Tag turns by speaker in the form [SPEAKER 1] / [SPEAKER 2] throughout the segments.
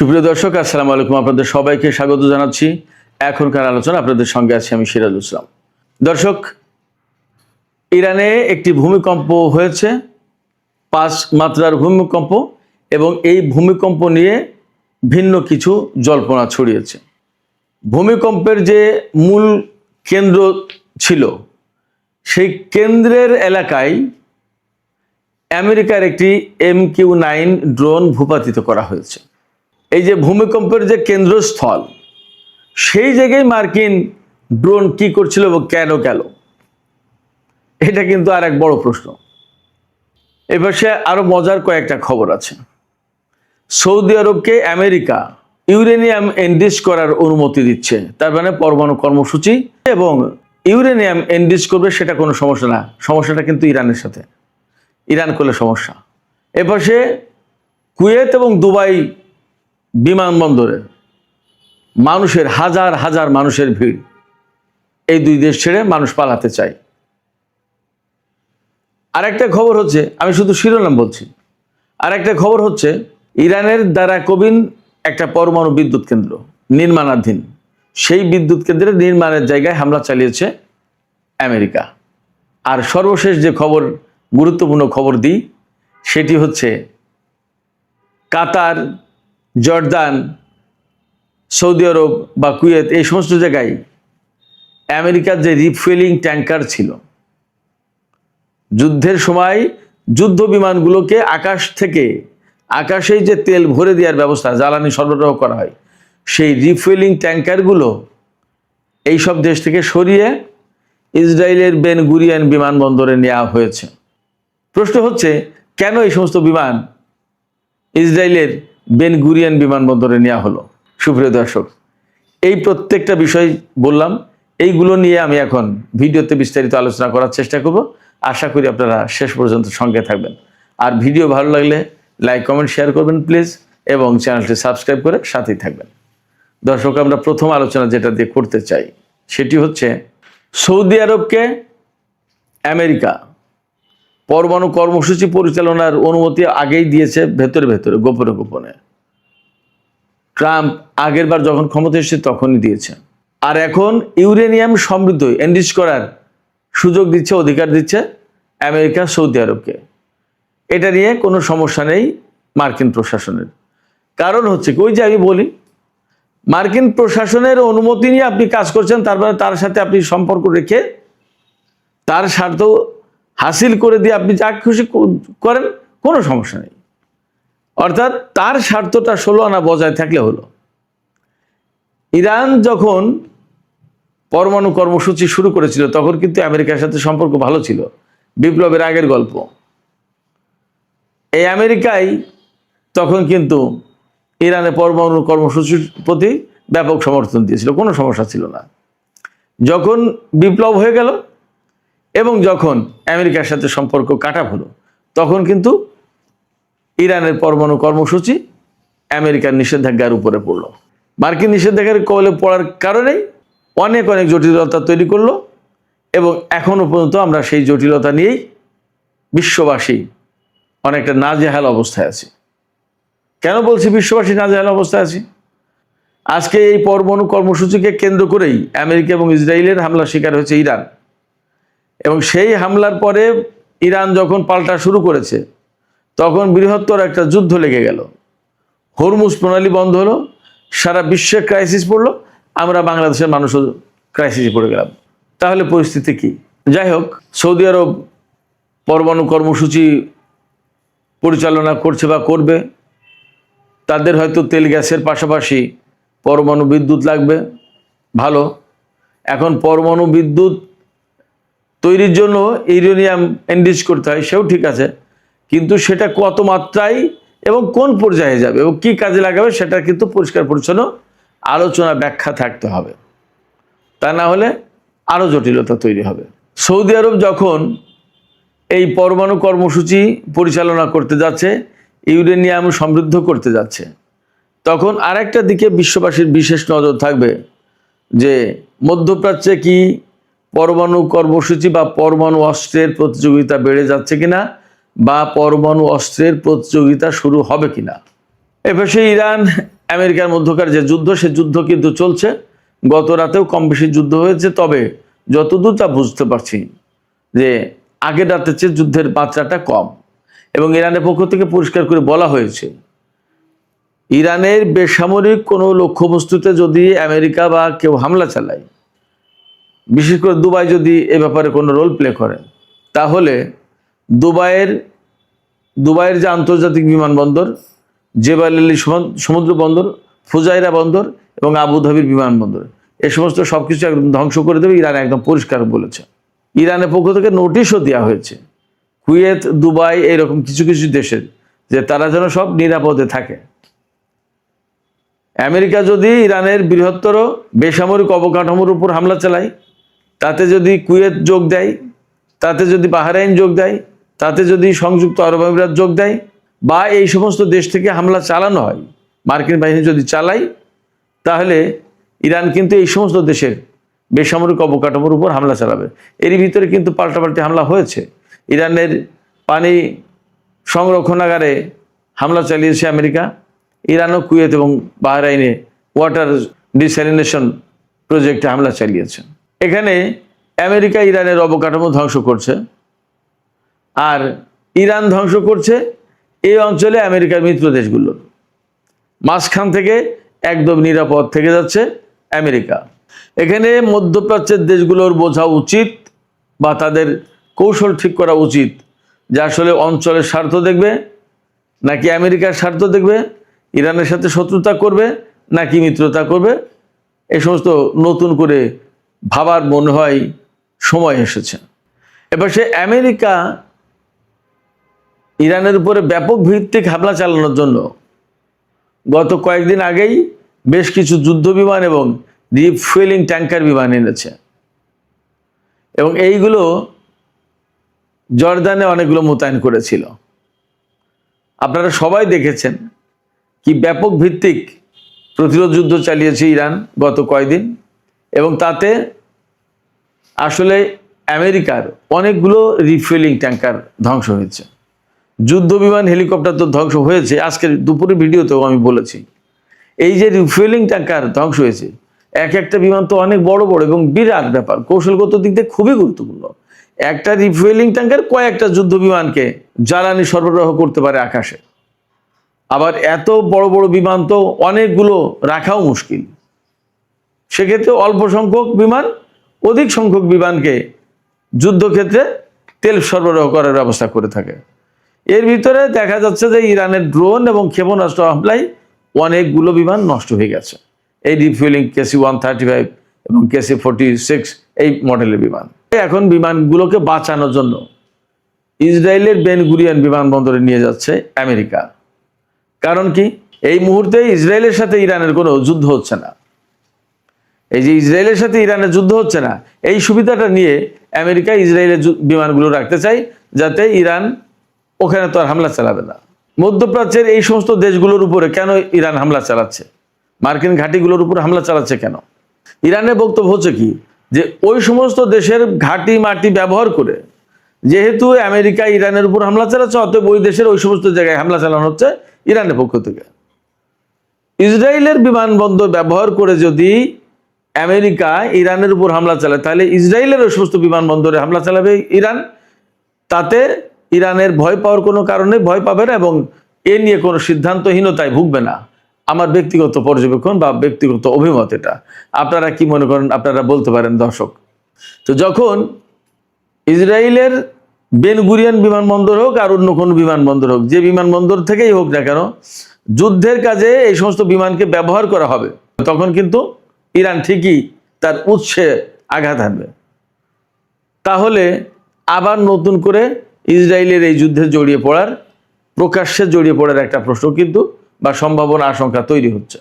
[SPEAKER 1] সুপ্রিয় দর্শক, আসসালামু আলাইকুম। আপনাদের সবাইকে স্বাগত জানাচ্ছি। এখনকার আলোচনা আপনাদের সঙ্গে আছি আমি সিরাজুল ইসলাম। দর্শক, ইরানে একটি ভূমিকম্প হয়েছে, 5 মাত্রার ভূমিকম্প, এবং এই ভূমিকম্প নিয়ে ভিন্ন কিছু জল্পনা ছড়িয়েছে। ভূমিকম্পের যে মূল কেন্দ্র ছিল, সেই কেন্দ্রের এলাকায় আমেরিকার একটি MQ-9 ড্রোন ভূপাতিত করা হয়েছে। এই যে ভূমিকম্পের যে কেন্দ্রস্থল, সেই জায়গায় মার্কিন ড্রোন কি করছিল এবং কেন গেল, এটা কিন্তু আর এক বড় প্রশ্ন। এবার সে আরো মজার কয়েকটা খবর আছে। সৌদি আরবকে আমেরিকা ইউরেনিয়াম এনরিচ করার অনুমতি দিচ্ছে, তার মানে পরমাণু কর্মসূচি, এবং ইউরেনিয়াম এনরিচ করবে সেটা কোনো সমস্যা না। সমস্যাটা কিন্তু ইরানের সাথে, ইরান করলে সমস্যা। এপাশে কুয়েত এবং দুবাই বিমানবন্দরে মানুষের হাজার হাজার মানুষের ভিড়। এই দুই দেশ ছেড়ে মানুষ পালাতে চায়। আর একটা খবর হচ্ছে, আমি শুধু শিরোনাম বলছি, আর একটা খবর হচ্ছে ইরানের দ্বারা কবিন একটা পরমাণু বিদ্যুৎ কেন্দ্র নির্মাণাধীন, সেই বিদ্যুৎ কেন্দ্রের নির্মাণের জায়গায় হামলা চালিয়েছে আমেরিকা। আর সর্বশেষ যে খবর, গুরুত্বপূর্ণ খবর দিই, সেটি হচ্ছে কাতার, জর্দান, সৌদি আরব বা কুয়েত, এই সমস্ত জায়গায় আমেরিকার যে রিফুয়েলিং ট্যাঙ্কার ছিল, যুদ্ধের সময় যুদ্ধ বিমানগুলোকে আকাশেই যে তেল ভরে দেওয়ার ব্যবস্থা, জ্বালানি সরবরাহ করা হয়, সেই রিফুয়েলিং ট্যাঙ্কারগুলো এইসব দেশ থেকে সরিয়ে ইসরায়েলের বেন গুরিয়ন বিমানবন্দরে নেওয়া হয়েছে। প্রশ্ন হচ্ছে, কেন এই সমস্ত বিমান ইসরায়েলের বেন গুরিয়ন বিমানবন্দরে নেওয়া হলো? সুপ্রিয় দর্শক, এই প্রত্যেকটা বিষয় বললাম, এইগুলো নিয়ে আমি এখন ভিডিওতে বিস্তারিত আলোচনা করার চেষ্টা করব। আশা করি আপনারা শেষ পর্যন্ত সঙ্গে থাকবেন। আর ভিডিও ভালো লাগলে লাইক, কমেন্ট, শেয়ার করবেন প্লিজ, এবং চ্যানেলটি সাবস্ক্রাইব করে সাথেই থাকবেন। দর্শক, আমরা প্রথম আলোচনা যেটা দিয়ে করতে চাই, সেটি হচ্ছে সৌদি আরবকে আমেরিকা পরমাণু কর্মসূচি পরিচালনার অনুমতি আগেই দিয়েছে, ভেতরে ভেতরে, গোপনে গোপনে। ট্রাম্প আগের বার যখন ক্ষমতা এসেছে তখনই দিয়েছে। আর এখন ইউরেনিয়াম সমৃদ্ধ এনরিচ করার সুযোগ দিচ্ছে, অধিকার দিচ্ছে আমেরিকা সৌদি আরবকে। এটা নিয়ে কোনো সমস্যা নেই মার্কিন প্রশাসনের। কারণ হচ্ছে, ওই যে আমি বলি, মার্কিন প্রশাসনের অনুমতি নিয়ে আপনি কাজ করছেন, তারপরে তার সাথে আপনি সম্পর্ক রেখে তার স্বার্থ হাসিল করে দিয়ে আপনি যা খুশি করেন, কোনো সমস্যা নেই। অর্থাৎ তার স্বার্থটা 16 আনা বজায় থাকলে হলো। ইরান যখন পরমাণু কর্মসূচি শুরু করেছিল, তখন কিন্তু আমেরিকার সাথে সম্পর্ক ভালো ছিল, বিপ্লবের আগের গল্প। এই আমেরিকাই তখন কিন্তু ইরানের পরমাণু কর্মসূচির প্রতি ব্যাপক সমর্থন দিয়েছিল, কোনো সমস্যা ছিল না। যখন বিপ্লব হয়ে গেল এবং যখন আমেরিকার সাথে সম্পর্ক কাটা হলো, তখন কিন্তু ইরানের পরমাণু কর্মসূচি আমেরিকার নিষেধাজ্ঞার উপরে পড়ল। মার্কিন নিষেধাজ্ঞার কবলে পড়ার কারণেই অনেক অনেক জটিলতা তৈরি করলো, এবং এখনো পর্যন্ত আমরা সেই জটিলতা নিয়েই বিশ্ববাসী অনেকটা নাজেহাল অবস্থায় আছি। কেন বলছি বিশ্ববাসী নাজেহাল অবস্থায় আছি? আজকে এই পরমাণু কর্মসূচিকে কেন্দ্র করেই আমেরিকা এবং ইসরায়েলের হামলার শিকার হয়েছে ইরান, এবং সেই হামলার পরে ইরান যখন পাল্টা শুরু করেছে, তখন বৃহত্তর একটা যুদ্ধ লেগে গেল। হরমুজ প্রণালী বন্ধ হলো, সারা বিশ্বে ক্রাইসিস পড়লো, আমরা বাংলাদেশের মানুষও ক্রাইসিসে পড়ে গেলাম। তাহলে পরিস্থিতি কি? যাই হোক, সৌদি আরব পরমাণু কর্মসূচি পরিচালনা করছে বা করবে। তাদের হয়তো তেল গ্যাসের পাশাপাশি পরমাণু বিদ্যুৎ লাগবে, ভালো। এখন পরমাণু বিদ্যুৎ তৈরির জন্য ইউরেনিয়াম এনরিচ করতে হয়, সেও ঠিক আছে, কিন্তু সেটা কত মাত্রায় এবং কোন পর্যায়ে যাবে এবং কী কাজে লাগাবে, সেটা কিন্তু পরিষ্কার পরিচ্ছন্ন আলোচনা, ব্যাখ্যা থাকতে হবে। তা না হলে আরও জটিলতা তৈরি হবে। সৌদি আরব যখন এই পরমাণু কর্মসূচি পরিচালনা করতে যাচ্ছে, ইউরেনিয়াম সমৃদ্ধ করতে যাচ্ছে, তখন আরেকটা দিকে বিশ্ববাসীর বিশেষ নজর থাকবে যে মধ্যপ্রাচ্যে কি পরমাণু কর্মসূচি বা পরমাণু অস্ত্রের প্রতিযোগিতা বেড়ে যাচ্ছে কিনা, বা পরমাণু অস্ত্রের প্রতিযোগিতা শুরু হবে কিনা। এপাশে ইরান আমেরিকার মধ্যকার যে যুদ্ধ, সে যুদ্ধ কিন্তু চলছে। গত রাতেও কম বেশি যুদ্ধ হয়েছে, তবে যতদূর তা বুঝতে পারছি যে আগের রাতের চেয়ে যুদ্ধের মাত্রাটা কম। এবং ইরানের পক্ষ থেকে পরিষ্কার করে বলা হয়েছে, ইরানের বেসামরিক কোনো লক্ষ্যবস্তুতে যদি আমেরিকা বা কেউ হামলা চালায়, বিশেষ করে দুবাই যদি এ ব্যাপারে কোনো রোল প্লে করে, তাহলে দুবাইয়ের যে আন্তর্জাতিক বিমানবন্দর, জেবাল আলী সমুদ্র বন্দর, ফুজাইরা বন্দর এবং আবুধাবির বিমানবন্দর, এ সমস্ত সবকিছু একদম ধ্বংস করে দেবে, ইরান একদম পরিষ্কার বলেছে। ইরানের পক্ষ থেকে নোটিশও দেওয়া হয়েছে কুয়েত, দুবাই, এরকম কিছু কিছু দেশের, যে তারা যেন সব নিরাপদে থাকে। আমেরিকা যদি ইরানের বৃহত্তর বেসামরিক অবকাঠামোর উপর হামলা চালায়, তাতে যদি কুয়েত যোগ দেয়, তাতে যদি বাহরাইন যোগ দেয়, তাতে যদি সংযুক্ত আরব আমিরাত যোগ দেয়, বা এই সমস্ত দেশ থেকে হামলা চালানো হয়, মার্কিন বাহিনী যদি চালায়, তাহলে ইরান কিন্তু এই সমস্ত দেশের বেসামরিক অবকাঠামোর উপর হামলা চালাবে। এরই ভিতরে কিন্তু পাল্টাপাল্টি হামলা হয়েছে। ইরানের পানি সংরক্ষণাগারে হামলা চালিয়েছে আমেরিকা। ইরানও কুয়েত এবং বাহরাইনে ওয়াটার ডিস্যালিনেশন প্রজেক্টে হামলা চালিয়েছে। এখানে আমেরিকা ইরানের অবকাঠামো ধ্বংস করছে, আর ইরান ধ্বংস করছে এই অঞ্চলে আমেরিকার মিত্র দেশগুলোর। মাঝখান থেকে একদম নিরাপদ থেকে যাচ্ছে আমেরিকা। এখানে মধ্যপ্রাচ্যের দেশগুলোর বোঝা উচিত, বা তাদের কৌশল ঠিক করা উচিত, যে আসলে অঞ্চলের স্বার্থ দেখবে নাকি আমেরিকার স্বার্থ দেখবে, ইরানের সাথে শত্রুতা করবে নাকি মিত্রতা করবে। এই সমস্ত নতুন করে ভাবার মনে হয় সময় এসেছে। এবার সে আমেরিকা ইরানের উপরে ব্যাপক ভিত্তিক হামলা চালানোর জন্য গত কয়েকদিন আগেই বেশ কিছু যুদ্ধ বিমান এবং রিফুয়েলিং ট্যাঙ্কার বিমান এনেছে, এবং এইগুলো জর্দানে অনেকগুলো মোতায়েন করেছিল। আপনারা সবাই দেখেছেন কি ব্যাপক ভিত্তিক প্রতিরোধ যুদ্ধ চালিয়েছে ইরান গত কয়েকদিন, এবং তাতে আসলে আমেরিকার অনেকগুলো রিফুয়েলিং ট্যাঙ্কার ধ্বংস হয়েছে। যুদ্ধ বিমান, হেলিকপ্টার তো ধ্বংস হয়েছে, আজকের দুপুরের ভিডিওতেও আমি বলেছি। এই যে রিফুয়েলিং ট্যাঙ্কার ধ্বংস হয়েছে, এক একটা বিমান তো অনেক বড় বড় এবং বিরাট ব্যাপার, কৌশলগত দিক দিয়ে খুবই গুরুত্বপূর্ণ। একটা রিফুয়েলিং ট্যাঙ্কার কয়েকটা যুদ্ধ বিমানকে জ্বালানি সরবরাহ করতে পারে আকাশে। আবার এত বড় বড় বিমান তো অনেকগুলো রাখাও মুশকিল, সেক্ষেত্রে অল্প সংখ্যক বিমান অধিক সংখ্যক বিমানকে যুদ্ধক্ষেত্রে তেল সরবরাহ করার ব্যবস্থা করে থাকে। এর ভিতরে দেখা যাচ্ছে যে ইরানের ড্রোন এবং ক্ষেপণাস্ত্র হামলায় অনেকগুলো বিমান নষ্ট হয়ে গেছে। এই রিফুয়েলিং KC-135 এবং KC-46 এই মডেলের বিমান। এখন বিমানগুলোকে বাঁচানোর জন্য ইসরায়েলের বেন গুরিয়ন বিমানবন্দরে নিয়ে যাচ্ছে আমেরিকা। কারণ কি, এই মুহূর্তে ইসরায়েলের সাথে ইরানের কোনো যুদ্ধ হচ্ছে না। এই যে ইসরায়েলের সাথে ইরানের যুদ্ধ হচ্ছে না, এই সুবিধাটা নিয়ে আমেরিকা ইসরায়েলের বিমানগুলো রাখতে চায়, যাতে ইরান ওখানে তো আর হামলা চালাবে না। মধ্যপ্রাচ্যের এই সমস্ত দেশগুলোর উপরে কেন ইরান হামলা চালাচ্ছে, মার্কিন ঘাঁটিগুলোর উপর হামলা চালাচ্ছে কেন? ইরানের বক্তব্য হচ্ছে কি, যে ওই সমস্ত দেশের ঘাঁটি মাটি ব্যবহার করে, যেহেতু আমেরিকা ইরানের উপর হামলা চালাচ্ছে, অতএব ওই দেশের ওই সমস্ত জায়গায় হামলা চালানো হচ্ছে ইরানের পক্ষ থেকে। ইসরায়েলের বিমানবন্দর ব্যবহার করে যদি আমেরিকা ইরানের উপর হামলা চালায়, তাহলে ইসরায়েলের ওই সমস্ত বিমানবন্দরে হামলা চালাবে ইরান। তাতে ইরানের ভয় পাওয়ার কোনো কারণে ভয় পাবে না, এবং এ নিয়ে কোনো সিদ্ধান্তহীনতায় ভুগবে না। আমার ব্যক্তিগত পর্যবেক্ষণ বা ব্যক্তিগত অভিমত এটা। আপনারা কি মনে করেন আপনারা বলতে পারেন দর্শক। তো যখন ইসরায়েলের বেন গুরিয়ন বিমানবন্দর হোক আর অন্য কোনো বিমানবন্দর হোক, যে বিমানবন্দর থেকেই হোক না কেন, যুদ্ধের কাজে এই সমস্ত বিমানকে ব্যবহার করা হবে, তখন কিন্তু ইরান ঠিকই তার উৎসে আঘাত হানবে। তাহলে আবার নতুন করে ইসরায়েলের এই যুদ্ধে প্রকাশ্যে জড়িয়ে পড়ার একটা প্রশ্ন কিন্তু বা সম্ভাবনা, আশঙ্কা তৈরি হচ্ছে।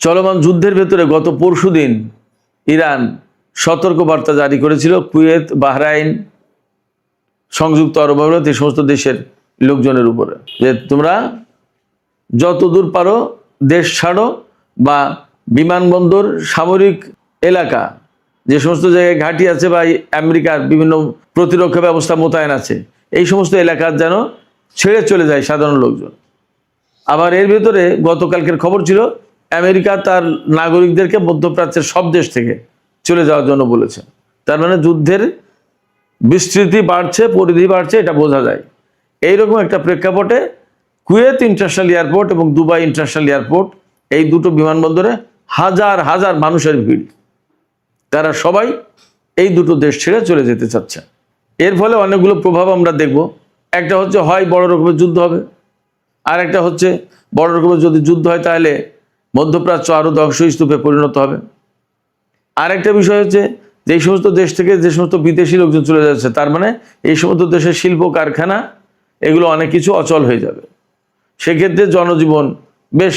[SPEAKER 1] চলমান যুদ্ধের ভেতরে গত পরশুদিন ইরান সতর্কবার্তা জারি করেছিল কুয়েত, বাহরাইন, সংযুক্ত আরব আমিরাত, এই সমস্ত দেশের লোকজনের উপরে, যে তোমরা যত দূর পারো দেশ ছাড়ো, বা বিমানবন্দর, সামরিক এলাকা, যে সমস্ত জায়গায় ঘাঁটি আছে বা আমেরিকার বিভিন্ন প্রতিরক্ষা ব্যবস্থা মোতায়েন আছে, এই সমস্ত এলাকার যেন ছেড়ে চলে যায় সাধারণ লোকজন। আবার এর ভেতরে গতকালকের খবর ছিল আমেরিকা তার নাগরিকদেরকে মধ্যপ্রাচ্যের সব দেশ থেকে চলে যাওয়ার জন্য বলেছে। তার মানে যুদ্ধের বিস্তৃতি বাড়ছে, পরিধি বাড়ছে, এটা বোঝা যায়। এইরকম একটা প্রেক্ষাপটে কুয়েত ইন্টারন্যাশনাল এয়ারপোর্ট এবং দুবাই ইন্টারন্যাশনাল এয়ারপোর্ট, এই দুটো বিমানবন্দরে হাজার হাজার মানুষের ভিড়। তারা সবাই এই দুটো দেশ ছেড়ে চলে যেতে চাচ্ছে। এর ফলে অনেকগুলো প্রভাব আমরা দেখব। একটা হচ্ছে হয় বড় রকমের যুদ্ধ হবে, আর একটা হচ্ছে বড় রকমের যদি যুদ্ধ হয় তাহলে মধ্যপ্রাচ্য আরও ধ্বংসস্তূপে পরিণত হবে। আর একটা বিষয় হচ্ছে যে এই সমস্ত দেশ থেকে যে সমস্ত বিদেশি লোকজন চলে যাচ্ছে, তার মানে এই সমস্ত দেশের শিল্প কারখানা এগুলো অনেক কিছু অচল হয়ে যাবে। সেক্ষেত্রে জনজীবন বেশ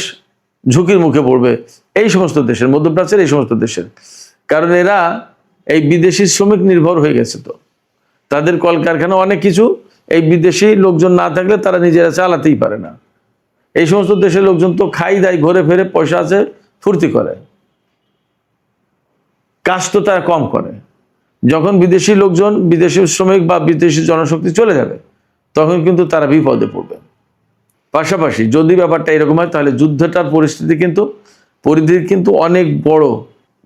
[SPEAKER 1] ঝুঁকির মুখে পড়বে এই সমস্ত দেশের, মধ্যপ্রাচ্যের এই সমস্ত দেশের। কারণ এরা এই বিদেশি শ্রমিক নির্ভর হয়ে গেছে, তো তাদের কলকারখানা অনেক কিছু এই বিদেশি লোকজন না থাকলে তারা নিজেরা চালাতেই পারে না। এই সমস্ত দেশের লোকজন তো খাই দায়, ঘুরে ফেরে, পয়সা আছে, ফুর্তি করে, কাজ তো তারা কম করে। যখন বিদেশি লোকজন, বিদেশি শ্রমিক বা বিদেশি জনশক্তি চলে যাবে, তখন কিন্তু তারা বিপদে পড়বে। পাশাপাশি যদি ব্যাপারটা এরকম হয় তাহলে যুদ্ধটার পরিধি কিন্তু অনেক বড়,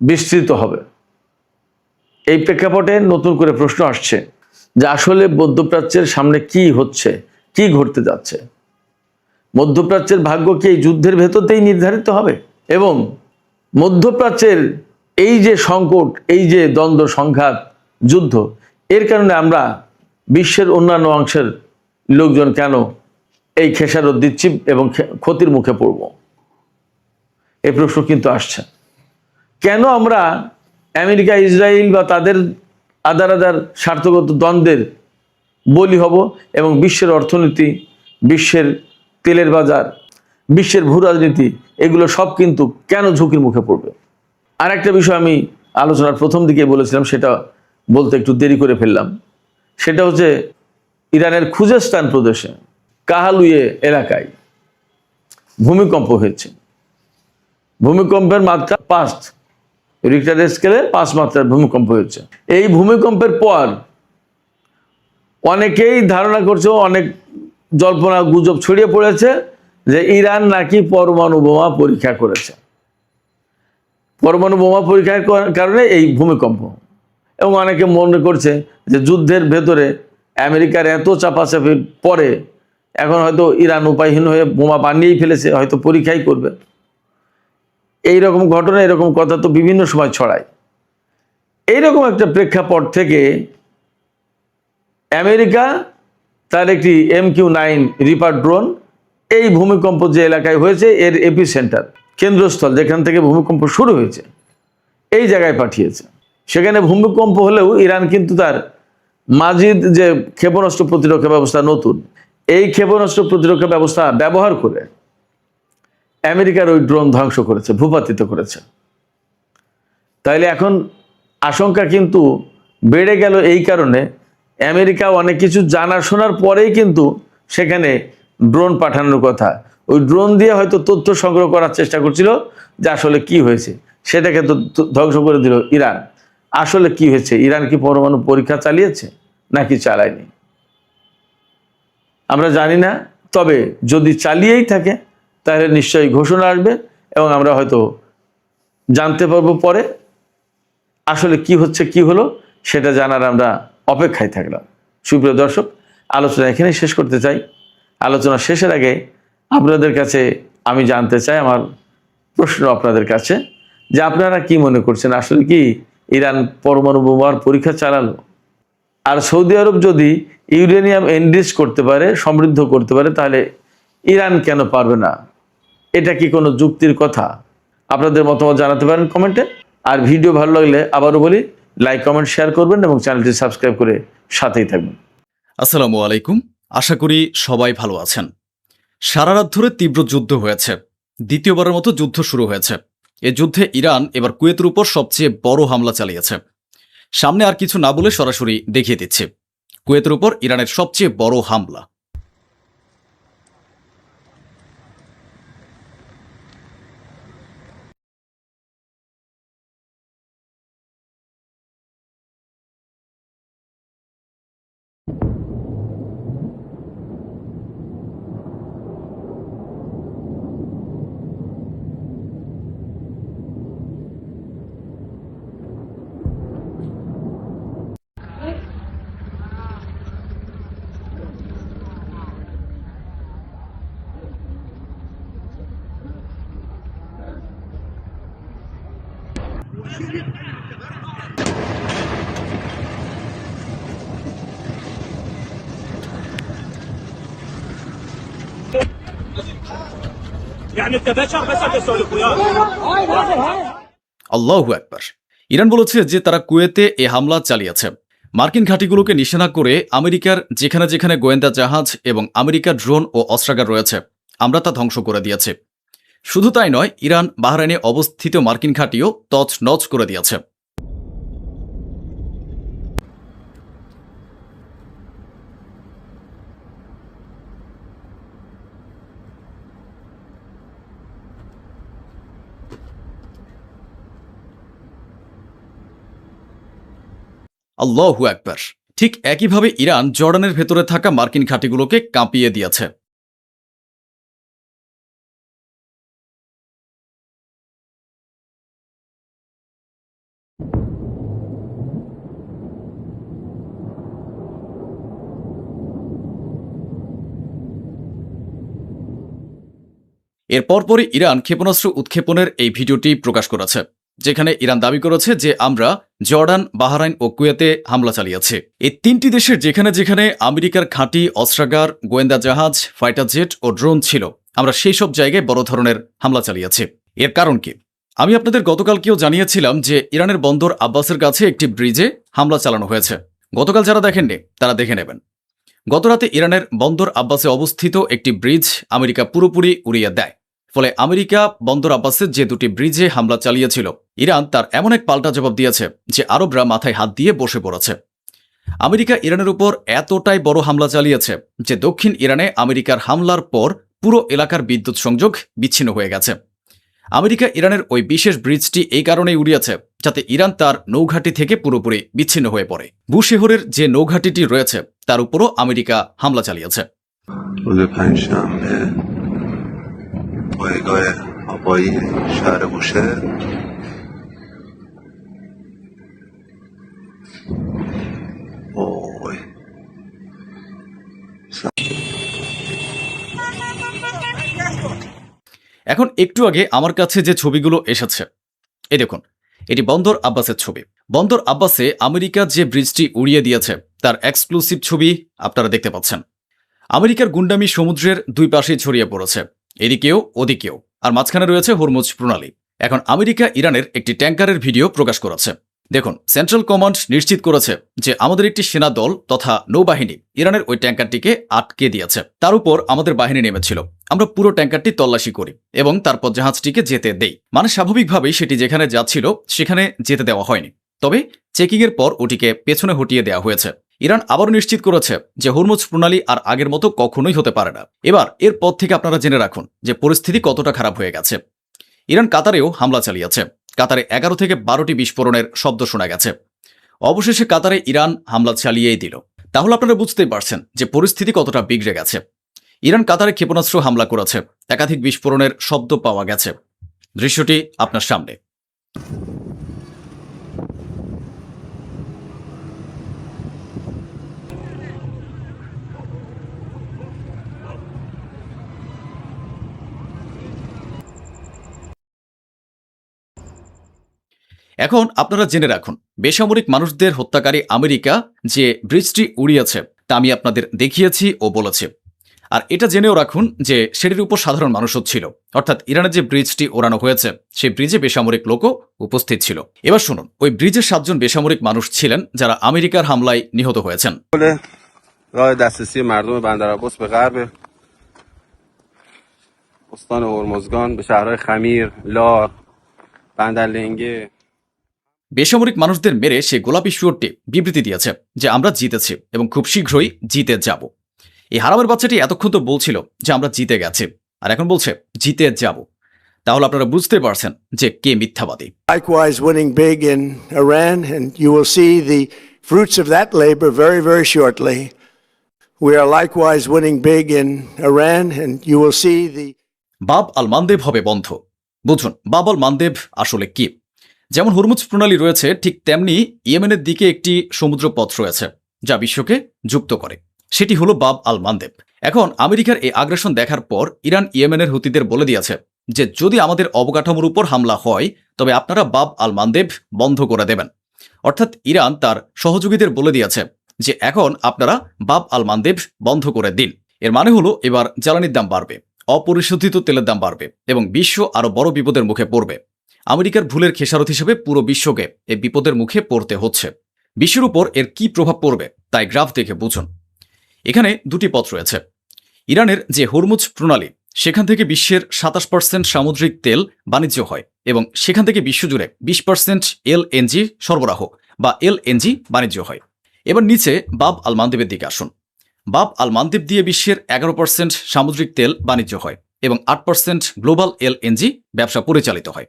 [SPEAKER 1] বিস্তৃত হবে। এই প্রেক্ষাপটে নতুন করে প্রশ্ন আসছে যে আসলে মধ্যপ্রাচ্যের সামনে কি হচ্ছে, কি ঘটতে যাচ্ছে। মধ্যপ্রাচ্যের ভাগ্য কি এই যুদ্ধের ভেতরতেই নির্ধারিত হবে? এবং মধ্যপ্রাচ্যের এই যে সংকট, এই যে দ্বন্দ্ব, সংঘাত, যুদ্ধ, এর কারণে আমরা বিশ্বের অন্যান্য অংশের লোকজন কেন এই খেসারত দিচ্ছি এবং ক্ষতির মুখে পড়ব? এই প্রশ্ন কিন্তু আসছে। কেন আমরা আমেরিকা, ইসরায়েল বা তাদের আদার স্বার্থগত দ্বন্দ্বের বলি হব এবং বিশ্বের অর্থনীতি, বিশ্বের তেলের বাজার, বিশ্বের ভূ রাজনীতি, এগুলো সব কিন্তু কেন ঝুঁকির মুখে পড়বে? আর একটা বিষয় আমি আলোচনার প্রথম দিকে বলেছিলাম, সেটা বলতে একটু দেরি করে ফেললাম। সেটা হচ্ছে ইরানের খুজেস্তান প্রদেশে কাহালুয়ে এলাকায় ভূমিকম্প হয়েছে। ভূমিকম্পের মাত্রা 5, রিক্টার স্কেলে 5 মাত্রার ভূমিকম্প হয়েছে। এই ভূমিকম্পের পর অনেকেই ধারণা করছে, অনেক জল্পনা গুজব ছড়িয়ে পড়েছে যে ইরান নাকি পরমাণু বোমা পরীক্ষা করেছে। পরমাণু বোমা পরীক্ষার কারণে এই ভূমিকম্প। এবং অনেকে মনে করছে যে যুদ্ধের ভেতরে আমেরিকার এত চাপাচাপির পরে এখন হয়তো ইরান উপায়হীন হয়ে বোমা বানিয়েই ফেলেছে, হয়তো পরীক্ষাই করবে। এইরকম ঘটনা, এরকম কথা তো বিভিন্ন সময় ছড়ায়। এইরকম একটা প্রেক্ষাপট থেকে আমেরিকা তার একটি MQ-9 রিপার ড্রোন এই ভূমিকম্প যে এলাকায় হয়েছে এর এপিসেন্টার, কেন্দ্রস্থল যেখান থেকে ভূমিকম্প শুরু হয়েছে, এই জায়গায় পাঠিয়েছে। সেখানে ভূমিকম্প হলেও ইরান কিন্তু তার মাজিদ যে ক্ষেপণাস্ত্র প্রতিরক্ষা ব্যবস্থা নতুন, এই ক্ষেপণাস্ত্র প্রতিরক্ষা ব্যবস্থা ব্যবহার করে আমেরিকার ওই ড্রোন ধ্বংস করেছে, ভূপাতিত করেছে। তাইলে এখন আশঙ্কা কিন্তু বেড়ে গেল এই কারণে, আমেরিকা অনেক কিছু জানা শোনার পরেই কিন্তু সেখানে ড্রোন পাঠানোর কথা। ওই ড্রোন দিয়ে হয়তো তথ্য সংগ্রহ করার চেষ্টা করছিল যে আসলে কি হয়েছে, সেটাকে তো ধ্বংস করে দিল ইরান। আসলে কি হয়েছে, ইরান কি পরমাণু পরীক্ষা চালিয়েছে নাকি চালায়নি আমরা জানি না। তবে যদি চালিয়েই থাকে তাহলে নিশ্চয়ই ঘোষণা আসবে এবং আমরা হয়তো জানতে পারবো পরে আসলে কি হচ্ছে, কি হলো, সেটা জানার আমরা অপেক্ষায় থাকলাম। সুপ্রিয় দর্শক, আলোচনা এখানেই শেষ করতে চাই। আলোচনা শেষের আগে আপনাদের কাছে আমি জানতে চাই, আমার প্রশ্ন আপনাদের কাছে, যে আপনারা কি মনে করছেন, আসলে কি ইরান পরমাণু বোমার পরীক্ষা চালালো? আর সৌদি আরব যদি ইউরেনিয়াম এনরিচ করতে পারে, সমৃদ্ধ করতে পারে, তাহলে ইরান কেন পারবে না? এটা কি কোনো যুক্তির কথা? আপনাদের মতামত জানাতে পারেন কমেন্টে। আর ভিডিও ভালো লাগলে আবারও বলি, লাইক, কমেন্ট, শেয়ার করবেন এবং চ্যানেলটি সাবস্ক্রাইব করে সাথেই থাকবেন।
[SPEAKER 2] আসসালামু আলাইকুম। আশা করি সবাই ভালো আছেন। সারা রাত ধরে তীব্র যুদ্ধ হয়েছে। দ্বিতীয়বারের মতো যুদ্ধ শুরু হয়েছে। এ যুদ্ধে ইরান এবার কুয়েতের উপর সবচেয়ে বড় হামলা চালিয়েছে। সামনে আর কিছু না বলে সরাসরি দেখিয়ে দিচ্ছি কুয়েতের উপর ইরানের সবচেয়ে বড় হামলা।
[SPEAKER 3] يعني انت بشر بس تسولف وياه.
[SPEAKER 2] আল্লাহু আকবার। ইরান বলেছে যে তারা কুয়েতে এ হামলা চালিয়েছে। মার্কিন ঘাঁটিগুলোকে নিশানা করে আমেরিকার যেখানে যেখানে গোয়েন্দা জাহাজ এবং আমেরিকার ড্রোন ও অস্ত্রাগার রয়েছে আমরা তা ধ্বংস করে দিয়েছি। শুধু তাই নয়, ইরান বাহরাইনে অবস্থিত মার্কিন ঘাঁটিও তছনছ করে দিয়েছে। আল্লাহু আকবার। ঠিক একইভাবে ইরান জর্ডানের ভেতরে থাকা মার্কিন ঘাঁটিগুলোকে কাঁপিয়ে দিয়েছে। এর পরপরই ইরান ক্ষেপণাস্ত্র উৎক্ষেপণের এই ভিডিওটি প্রকাশ করেছে, যেখানে ইরান দাবি করেছে যে আমরা জর্ডান, বাহরাইন ও কুয়েতে হামলা চালিয়েছি। এই তিনটি দেশের যেখানে যেখানে আমেরিকার ঘাঁটি, অস্ত্রাগার, গোয়েন্দা জাহাজ, ফাইটার জেট ও ড্রোন ছিল, আমরা সেই সব জায়গায় বড় ধরনের হামলা চালিয়েছি। এর কারণ কি? আমি আপনাদের গতকালকেও জানিয়েছিলাম যে ইরানের বন্দর আব্বাসের কাছে একটি ব্রিজে হামলা চালানো হয়েছে। গতকাল যারা দেখেননি তারা দেখে নেবেন। গতরাতে ইরানের বন্দর আব্বাসে অবস্থিত একটি ব্রিজ আমেরিকা পুরোপুরি উড়িয়ে দেয়। ফলে আমেরিকা বন্দর আব্বাসের যে দুটি ব্রিজে হামলা চালিয়েছিল, ইরান তার এমন এক পাল্টা জবাব দিয়েছে যে আরবরা মাথায় হাত দিয়ে বসে পড়েছে। আমেরিকা ইরানের উপর এতটাই বড় হামলা চালিয়েছে যে দক্ষিণ ইরানে আমেরিকার হামলার পর পুরো এলাকার বিদ্যুৎ সংযোগ বিচ্ছিন্ন হয়ে গেছে। আমেরিকা ইরানের ওই বিশেষ ব্রিজটি এই কারণেই উড়িয়েছে যাতে ইরান তার নৌঘাঁটি থেকে পুরোপুরি বিচ্ছিন্ন হয়ে পড়ে। বুশেহরের যে নৌঘাঁটিটি রয়েছে তার উপরও আমেরিকা হামলা চালিয়েছে।
[SPEAKER 4] روز پنجشنبه پایگاه هوایی شهر بوشهر وای
[SPEAKER 2] এখন একটু আগে আমার কাছে যে ছবিগুলো এসেছে, এই দেখুন, এটি বন্দর আব্বাসের ছবি। বন্দর আব্বাসে আমেরিকা যে ব্রিজটি উড়িয়ে দিয়েছে তার এক্সক্লুসিভ ছবি আপনারা দেখতে পাচ্ছেন। আমেরিকার গুন্ডামি সমুদ্রের দুই পাশেই ছড়িয়ে পড়েছে, এদিকেও ওদিকেও, আর মাঝখানে রয়েছে হরমুজ প্রণালী। এখন আমেরিকা ইরানের একটি ট্যাঙ্কারের ভিডিও প্রকাশ করেছে। দেখুন, সেন্ট্রাল কমান্ড নিশ্চিত করেছে যে আমাদের একটি সেনা দল তথা নৌবাহিনী ইরানের ওই ট্যাঙ্কারটিকে আটকে দিয়েছে। তার উপর আমাদের বাহিনী নেমেছিল। আমরা পুরো ট্যাঙ্কারটি তল্লাশি করি এবং তারপর জাহাজটিকে যেতে দেই। মানে স্বাভাবিকভাবেই সেটি যেখানে যাচ্ছিল সেখানে যেতে দেওয়া হয়নি, তবে চেকিংয়ের পর ওটিকে পেছনে হটিয়ে দেওয়া হয়েছে। ইরান আবারও নিশ্চিত করেছে যে হরমুজ প্রণালী আর আগের মতো কখনোই হতে পারে না। এবার এর পর থেকে আপনারা জেনে রাখুন যে পরিস্থিতি কতটা খারাপ হয়ে গেছে। ইরান কাতারেও হামলা চালিয়েছে। কাতারে 11 থেকে 12টি বিস্ফোরণের শব্দ শোনা গেছে। অবশেষে কাতারে ইরান হামলা চালিয়েই দিল। তাহলে আপনারা বুঝতেই পারছেন যে পরিস্থিতি কতটা বিগড়ে গেছে। ইরান কাতারে ক্ষেপণাস্ত্র হামলা করেছে, একাধিক বিস্ফোরণের শব্দ পাওয়া গেছে। দৃশ্যটি আপনার সামনে। এখন আপনারা জেনে রাখুন, বেসামরিক মানুষদের হত্যাকারী আমেরিকা যে ব্রিজটি উড়িয়েছে তা আমি আপনাদের দেখিয়েছি ও বলেছি। আর এটা জেনেও রাখুন যে সেটির উপর সাধারণ মানুষও ছিল, অর্থাৎ ইরানের যে ব্রিজটি ওড়ানো হয়েছে সেই ব্রিজে বেসামরিক লোকও উপস্থিত ছিল। এবার শুনুন, ওই ব্রিজে 7 জন বেসামরিক মানুষ ছিলেন যারা আমেরিকার হামলায় নিহত হয়েছেন।
[SPEAKER 4] راه دسترسی مردم بندر عباس به غرب استان هرمزگان به شهرهای خمیر، لار، بندرلنگه
[SPEAKER 2] বেসামরিক মানুষদের মেরে সে গোলাপি শুয়োরটি বিবৃতি দিয়েছে যে আমরা জিতেছি এবং খুব শীঘ্রই জিতে যাব। এই হারামের বাচ্চাটি এতক্ষণ তো বলছিল যে আমরা জিতে গেছি, আর এখন বলছে জিতে যাব। তাহলে আপনারা বুঝতে পারছেন যে কে মিথ্যাবাদী।
[SPEAKER 5] Likewise, winning big in Iran, and you will see the fruits of that labor very, very shortly. We are likewise winning big in Iran, and you will see the
[SPEAKER 2] বাব আল মানদেব হবে বন্ধ। বুঝুন বাব আল মানদেব আসলে কি। যেমন হরমুজ প্রণালী রয়েছে, ঠিক তেমনি ইয়েমেনের দিকে একটি সমুদ্রপথ রয়েছে যা বিশ্বকে যুক্ত করে, সেটি হলো বাব আল মানদেব। এখন আমেরিকার এই আগ্রাসন দেখার পর ইরান ইয়েমেনের হুতিদের বলে দিয়েছে যে যদি আমাদের অবকাঠামোর উপর হামলা হয় তবে আপনারা বাব আল মানদেব বন্ধ করে দেবেন। অর্থাৎ ইরান তার সহযোগীদের বলে দিয়েছে যে এখন আপনারা বাব আল মানদেব বন্ধ করে দিন। এর মানে হলো এবার জ্বালানির দাম বাড়বে, অপরিশোধিত তেলের দাম বাড়বে এবং বিশ্ব আরো বড় বিপদের মুখে পড়বে। আমেরিকার ভুলের খেসারত হিসেবে পুরো বিশ্বকে এই বিপদের মুখে পড়তে হচ্ছে। বিশ্বের উপর এর কি প্রভাব পড়বে তাই গ্রাফ দেখে বুঝুন। এখানে দুটি পথ রয়েছে। ইরানের যে হরমুজ প্রণালী, সেখান থেকে বিশ্বের 27% সামুদ্রিক তেল বাণিজ্য হয় এবং সেখান থেকে বিশ্বজুড়ে 20% এলএনজি সরবরাহ বা এলএনজি বাণিজ্য হয়। এবার নিচে বাব আল মানদেবের দিকে আসুন। বাব আল মানদেব দিয়ে বিশ্বের 11% সামুদ্রিক তেল বাণিজ্য হয় এবং 8% গ্লোবাল এলএনজি ব্যবসা পরিচালিত হয়।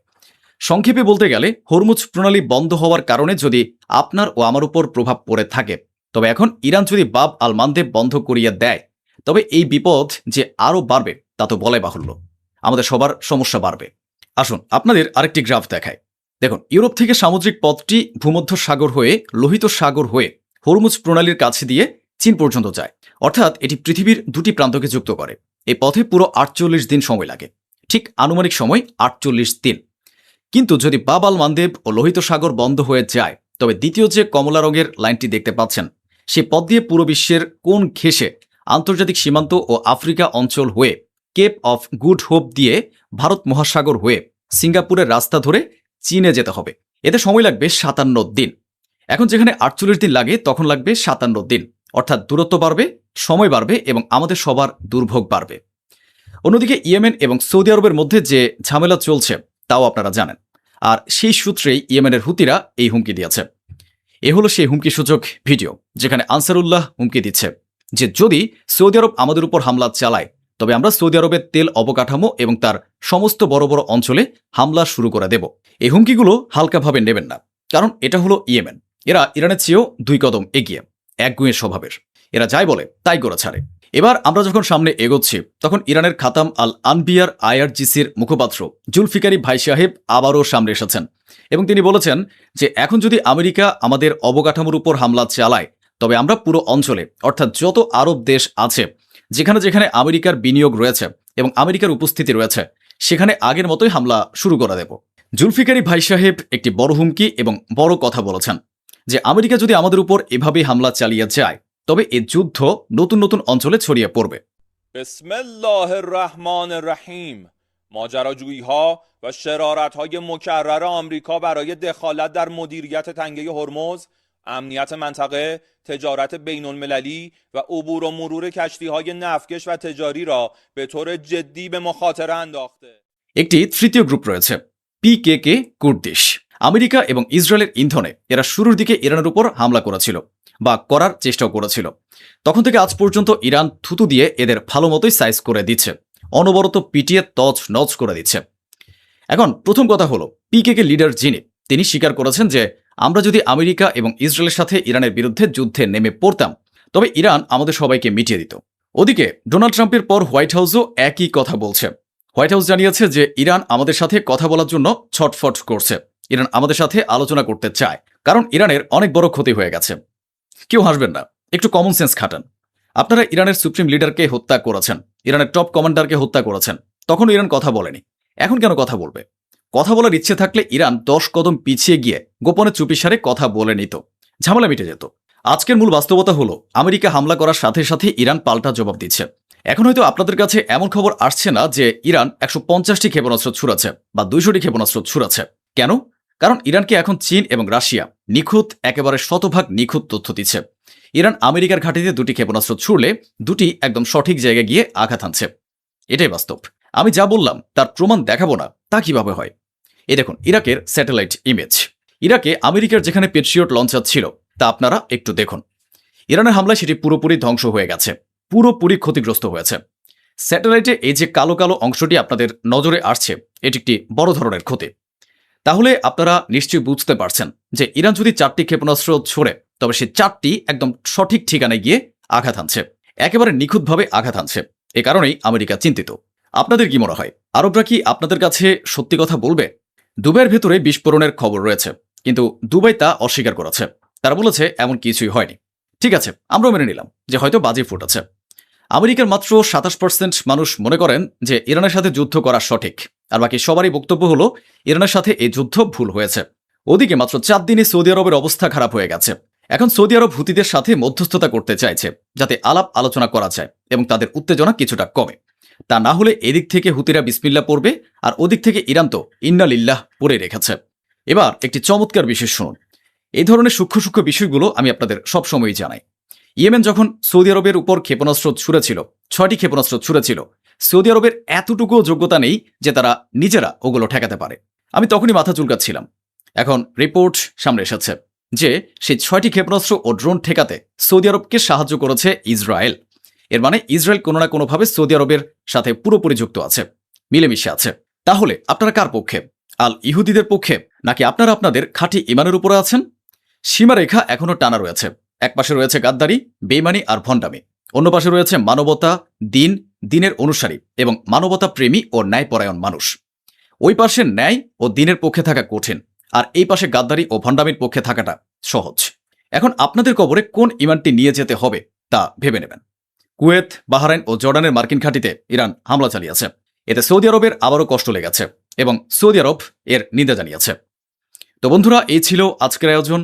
[SPEAKER 2] সংক্ষেপে বলতে গেলে হরমুজ প্রণালী বন্ধ হওয়ার কারণে যদি আপনার ও আমার উপর প্রভাব পড়ে থাকে, তবে এখন ইরান যদি বাব আল মানদেব বন্ধ করিয়ে দেয়, তবে এই বিপদ যে আরও বাড়বে তা তো বলাই বাহুল্য। আমাদের সবার সমস্যা বাড়বে। আসুন আপনাদের আরেকটি গ্রাফ দেখায়। দেখুন, ইউরোপ থেকে সামুদ্রিক পথটি ভূমধ্য সাগর হয়ে লোহিত সাগর হয়ে হরমুজ প্রণালীর কাছে দিয়ে চীন পর্যন্ত যায়। অর্থাৎ এটি পৃথিবীর দুটি প্রান্তকে যুক্ত করে। এই পথে পুরো 48 দিন সময় লাগে, ঠিক আনুমানিক সময় 48 দিন। কিন্তু যদি বাব আল মানদেব ও লোহিত সাগর বন্ধ হয়ে যায়, তবে দ্বিতীয় যে কমলা রঙের লাইনটি দেখতে পাচ্ছেন, সেই পথ দিয়ে পুরো বিশ্বের কোন ঘেঁষে আন্তর্জাতিক সীমান্ত ও আফ্রিকা অঞ্চল হয়ে কেপ অফ গুড হোপ দিয়ে ভারত মহাসাগর হয়ে সিঙ্গাপুরের রাস্তা ধরে চীনে যেতে হবে। এতে সময় লাগবে 57 দিন। এখন যেখানে 48 দিন লাগে তখন লাগবে 57 দিন। অর্থাৎ দূরত্ব বাড়বে, সময় বাড়বে এবং আমাদের সবার দুর্ভোগ বাড়বে। অন্যদিকে ইয়েমেন এবং সৌদি আরবের মধ্যে যে ঝামেলা চলছে তাও আপনারা জানেন। আর সেই সূত্রেই ইয়েমেনের হুতিরা এই হুমকি দিয়েছে। এ হলো সেই হুমকিসূচক ভিডিও যেখানে আনসারুল্লাহ হুমকি দিচ্ছে যে যদি সৌদি আরব আমাদের উপর হামলা চালায়, তবে আমরা সৌদি আরবের তেল অবকাঠামো এবং তার সমস্ত বড় বড় অঞ্চলে হামলা শুরু করে দেব। এই হুমকিগুলো হালকাভাবে নেবেন না, কারণ এটা হলো ইয়েমেন। এরা ইরানের চেয়েও 2 কদম এগিয়ে, একগুঁয়ে স্বভাবের। এরা যাই বলে তাই করে ছাড়ে। এবার আমরা যখন সামনে এগোচ্ছি, তখন ইরানের খাতাম আল আনবিয়ার আইআরজিসির মুখপাত্র জুলফিকারি ভাই সাহেব আবারও সামনে এসেছেন এবং তিনি বলেছেন যে এখন যদি আমেরিকা আমাদের অবকাঠামোর উপর হামলা চালায়, তবে আমরা পুরো অঞ্চলে অর্থাৎ যত আরব দেশ আছে যেখানে যেখানে আমেরিকার বিনিয়োগ রয়েছে এবং আমেরিকার উপস্থিতি রয়েছে, সেখানে আগের মতোই হামলা শুরু করে দেব। জুলফিকারি ভাই সাহেব একটি বড় হুমকি এবং বড় কথা বলেছেন যে আমেরিকা যদি আমাদের উপর এভাবেই হামলা চালিয়ে যায়, তবে এই যুদ্ধ নতুন নতুন অঞ্চলে ছড়িয়ে পড়বে।
[SPEAKER 6] بسم الله الرحمن الرحیم. ماجراجویی‌ها و شرارت‌های مکرر آمریکا برای دخالت در مدیریت تنگه هرمز، امنیت منطقه، تجارت بین‌المللی و عبور و مرور کشتی‌های نفتکش و تجاری را به طور جدی به مخاطره انداخته.
[SPEAKER 2] একটি তৃতীয় গ্রুপ রয়েছে, পিকেকে কুর্দিশ। আমেরিকা এবং ইসরায়েলের ইন্ধনে এরা শুরুর দিকে ইরানের উপর হামলা করেছিল বা করার চেষ্টাও করেছিল। তখন থেকে আজ পর্যন্ত ইরান থুতু দিয়ে এদের ভালো মতোই সাইজ করে দিচ্ছে, অনবরত পিটিয়ে তছ নচ করে দিচ্ছে। এখন প্রথম কথা হলো, পিকেকে লিডার যিনি, তিনি স্বীকার করেছেন যে আমরা যদি আমেরিকা এবং ইসরায়েলের সাথে ইরানের বিরুদ্ধে যুদ্ধে নেমে পড়তাম, তবে ইরান আমাদের সবাইকে মিটিয়ে দিত। ওদিকে ডোনাল্ড ট্রাম্পের পর হোয়াইট হাউসও একই কথা বলছে। হোয়াইট হাউস জানিয়েছে যে ইরান আমাদের সাথে কথা বলার জন্য ছটফট করছে, ইরান আমাদের সাথে আলোচনা করতে চায়, কারণ ইরানের অনেক বড় ক্ষতি হয়ে গেছে। কেউ হাসবেন না, একটু কমন সেন্স খাটান। আপনারা ইরানের সুপ্রিম লিডারকে হত্যা করেছেন, ইরানের টপ কমান্ডারকে হত্যা করেছেন, তখন ইরান কথা বলেনি, এখন কেন কথা বলবে? কথা বলার ইচ্ছে থাকলে ইরান 10 কদম পিছিয়ে গিয়ে গোপনে চুপিসারে কথা বলে নিত, ঝামেলা মিটে যেত। আজকের মূল বাস্তবতা হলো আমেরিকা হামলা করার সাথে সাথে ইরান পাল্টা জবাব দিচ্ছে। এখন হয়তো আপনাদের কাছে এমন খবর আসছে না যে ইরান 150টি ক্ষেপণাস্ত্র ছুড়েছে বা 200টি ক্ষেপণাস্ত্র ছুড়েছে। কেন? কারণ ইরানকে এখন চীন এবং রাশিয়া নিখুঁত, একেবারে শতভাগ নিখুঁত তথ্য দিচ্ছে। ইরান আমেরিকার ঘাঁটিতে 2টি ক্ষেপণাস্ত্র ছুড়লে 2টি একদম সঠিক জায়গায় গিয়ে আঘাত হানছে। এটাই বাস্তব। আমি যা বললাম তার প্রমাণ দেখাবো না তা কিভাবে হয়? এই দেখুন ইরাকের স্যাটেলাইট ইমেজ। ইরাকে আমেরিকার যেখানে পেট্রিয়ট লঞ্চার ছিল তা আপনারা একটু দেখুন। ইরানের হামলায় সেটি পুরোপুরি ধ্বংস হয়ে গেছে, পুরোপুরি ক্ষতিগ্রস্ত হয়েছে। স্যাটেলাইটে এই যে কালো কালো অংশটি আপনাদের নজরে আসছে, এটি একটি বড় ধরনের ক্ষতি। তাহলে আপনারা নিশ্চয়ই বুঝতে পারছেন যে ইরান যদি 4টি ক্ষেপণাস্ত্র ছোড়ে, তবে সে 4টি একদম সঠিক ঠিকানায় গিয়ে আঘাত হানছে, একেবারে নিখুঁতভাবে আঘাত হানছে। এ কারণেই আমেরিকা চিন্তিত। আপনাদের কি মনে হয়, আরবরা কি আপনাদের কাছে সত্যি কথা বলবে? দুবাইয়ের ভেতরে বিস্ফোরণের খবর রয়েছে, কিন্তু দুবাই তা অস্বীকার করেছে। তারা বলেছে এমন কিছুই হয়নি। ঠিক আছে, আমরাও মেনে নিলাম যে হয়তো বাজি ফুটেছে। আমেরিকার মাত্র 27% মানুষ মনে করেন যে ইরানের সাথে যুদ্ধ করা সঠিক। আর বাকি সবারই বক্তব্য হলো ইরানের সাথে এই যুদ্ধ ভুল হয়েছে। ওদিকে মাত্র 4 দিনে সৌদি আরবের অবস্থা খারাপ হয়ে গেছে। এখন সৌদি আরব হুতিদের সাথে মধ্যস্থতা করতে চাইছে, যাতে আলাপ আলোচনা করা যায় এবং তাদের উত্তেজনা কিছুটা কমে। তা না হলে এদিক থেকে হুতিরা বিসমিল্লাহ পড়বে, আর ওদিক থেকে ইরান তো ইন্না লিল্লাহ পড়ে রেখেছে। এবার একটি চমৎকার বিষয় শুনুন। এই ধরনের সূক্ষ্ম সূক্ষ্ম বিষয়গুলো আমি আপনাদের সবসময়ই জানাই। ইয়েমেন যখন সৌদি আরবের উপর ক্ষেপণাস্ত্র ছুড়েছিল, 6টি ক্ষেপণাস্ত্র ছুড়েছিল, সৌদি আরবের এতটুকুও যোগ্যতা নেই যে তারা নিজেরা ওগুলো ঠেকাতে পারে। আমি তখনই মাথা চুলকাচ্ছিলাম। এখন রিপোর্ট সামনে এসেছে যে সেই 6টি ক্ষেপণাস্ত্র ও ড্রোন ঠেকাতে সৌদি আরবকে সাহায্য করেছে ইসরায়েল। এর মানে ইসরায়েল কোনো না কোনোভাবে সৌদি আরবের সাথে পুরোপুরি যুক্ত আছে, মিলেমিশে আছে। তাহলে আপনারা কার পক্ষে? আল ইহুদিদের পক্ষে, নাকি আপনারা আপনাদের খাঁটি ইমানের উপরে আছেন? সীমারেখা এখনো টানা রয়েছে। এক পাশে রয়েছে গাদ্দারি, বেইমানি আর ভণ্ডামি, অন্য পাশে রয়েছে মানবতা, দিনের অনুসারী এবং মানবতা প্রেমী ও ন্যায়পরায়ণ মানুষ। ওই পাশে ন্যায় ও দিনের পক্ষে থাকা কঠিন, আর এই পাশে গাদ্দারি ও ভণ্ডামির পক্ষে থাকাটা সহজ। এখন আপনাদের কবরে কোন ইমানটি নিয়ে যেতে হবে তা ভেবে নেবেন। কুয়েত, বাহরাইন ও জর্ডানের মার্কিন ঘাঁটিতে ইরান হামলা চালিয়েছে। এতে সৌদি আরবের আবারও কষ্ট লেগেছে এবং সৌদি আরব এর নিন্দা জানিয়েছে। তো বন্ধুরা, এই ছিল আজকের আয়োজন।